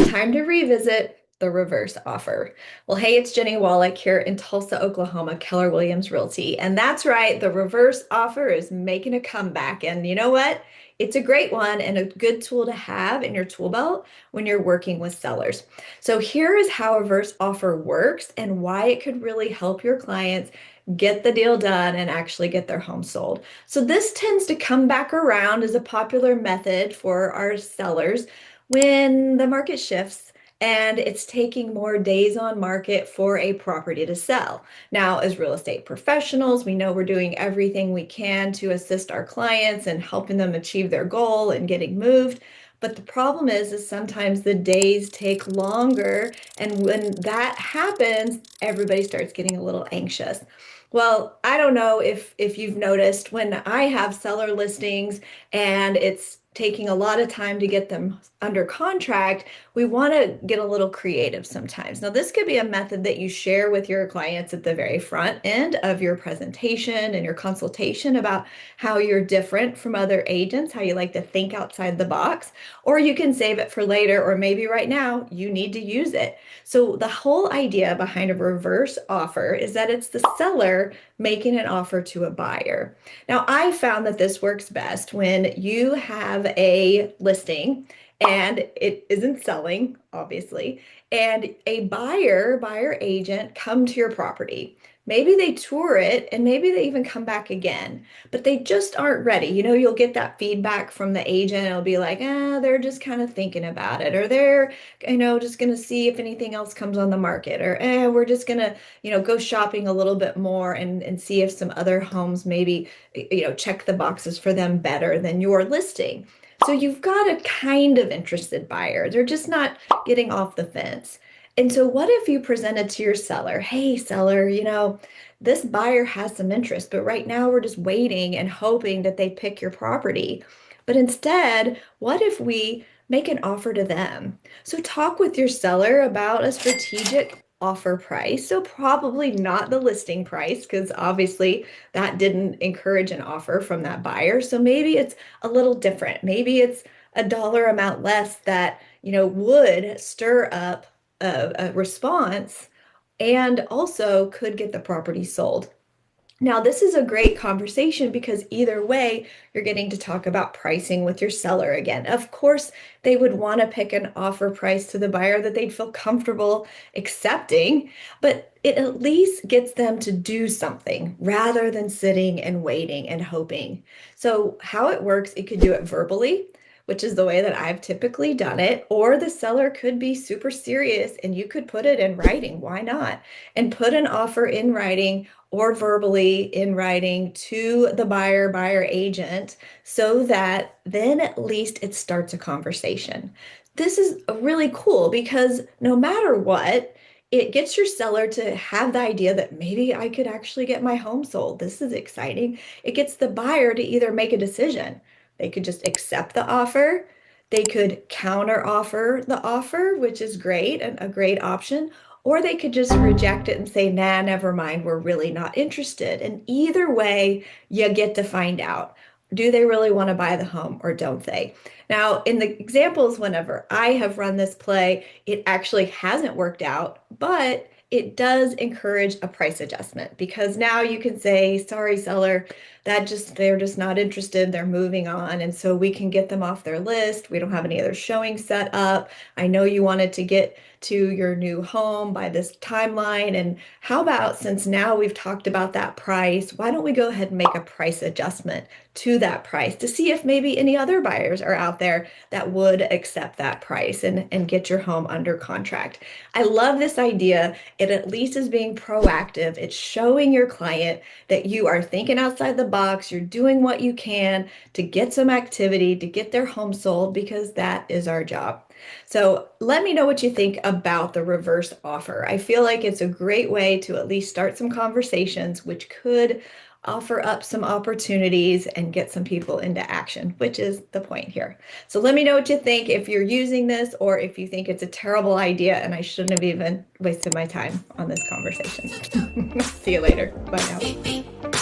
time to revisit the reverse offer. Well, hey, it's Jennie Wolek here in Tulsa, Oklahoma, Keller Williams Realty. And that's right, the reverse offer is making a comeback. And you know what? It's a great one and a good tool to have in your tool belt when you're working with sellers. So here is how a reverse offer works and why it could really help your clients get the deal done and actually get their home sold. So this tends to come back around as a popular method for our sellers when the market shifts and it's taking more days on market for a property to sell. Now, as real estate professionals, we know we're doing everything we can to assist our clients and helping them achieve their goal and getting moved. But the problem is sometimes the days take longer, and when that happens, everybody starts getting a little anxious. Well, I don't know if you've noticed when I have seller listings and it's taking a lot of time to get them under contract, we want to get a little creative sometimes. Now, this could be a method that you share with your clients at the very front end of your presentation and your consultation about how you're different from other agents, how you like to think outside the box, or you can save it for later, or maybe right now you need to use it. So the whole idea behind a reverse offer is that it's the seller making an offer to a buyer. Now, I found that this works best when you have a listing and it isn't selling, obviously, and a buyer agent come to your property. Maybe they tour it and maybe they even come back again, but they just aren't ready. You know, you'll get that feedback from the agent. It'll be like, they're just kind of thinking about it, or they're, just going to see if anything else comes on the market, or we're just going to, go shopping a little bit more and see if some other homes maybe, check the boxes for them better than your listing. So you've got a kind of interested buyer. They're just not getting off the fence. And so what if you presented to your seller, hey, seller, this buyer has some interest, but right now we're just waiting and hoping that they pick your property. But instead, what if we make an offer to them? So talk with your seller about a strategic offer price. So probably not the listing price, because obviously that didn't encourage an offer from that buyer. So maybe it's a little different. Maybe it's a dollar amount less that, would stir up a response and also could get the property sold. Now, this is a great conversation because either way, you're getting to talk about pricing with your seller again. Of course, they would want to pick an offer price to the buyer that they'd feel comfortable accepting, but it at least gets them to do something rather than sitting and waiting and hoping. So, how it works, it could do it verbally, which is the way that I've typically done it, or the seller could be super serious and you could put it in writing. Why not? And put an offer in writing or verbally in writing to the buyer agent so that then at least it starts a conversation. This is really cool because no matter what, it gets your seller to have the idea that maybe I could actually get my home sold. This is exciting. It gets the buyer to either make a decision. They could just accept the offer. They could counter offer the offer, which is great and a great option, or they could just reject it and say, nah, never mind, we're really not interested. And either way, you get to find out. Do they really want to buy the home or don't they? Now, in the examples, whenever I have run this play, it actually hasn't worked out, but it does encourage a price adjustment because now you can say, sorry, seller, they're just not interested. They're moving on. And so we can get them off their list. We don't have any other showing set up. I know you wanted to get to your new home by this timeline. And how about since now we've talked about that price, why don't we go ahead and make a price adjustment to that price to see if maybe any other buyers are out there that would accept that price and get your home under contract. I love this idea. It at least is being proactive. It's showing your client that you are thinking outside the box. You're doing what you can to get some activity, to get their home sold, because that is our job. So let me know what you think about the reverse offer. I feel like it's a great way to at least start some conversations, which could offer up some opportunities and get some people into action, which is the point here. So let me know what you think if you're using this or if you think it's a terrible idea and I shouldn't have even wasted my time on this conversation. See you later. Bye now.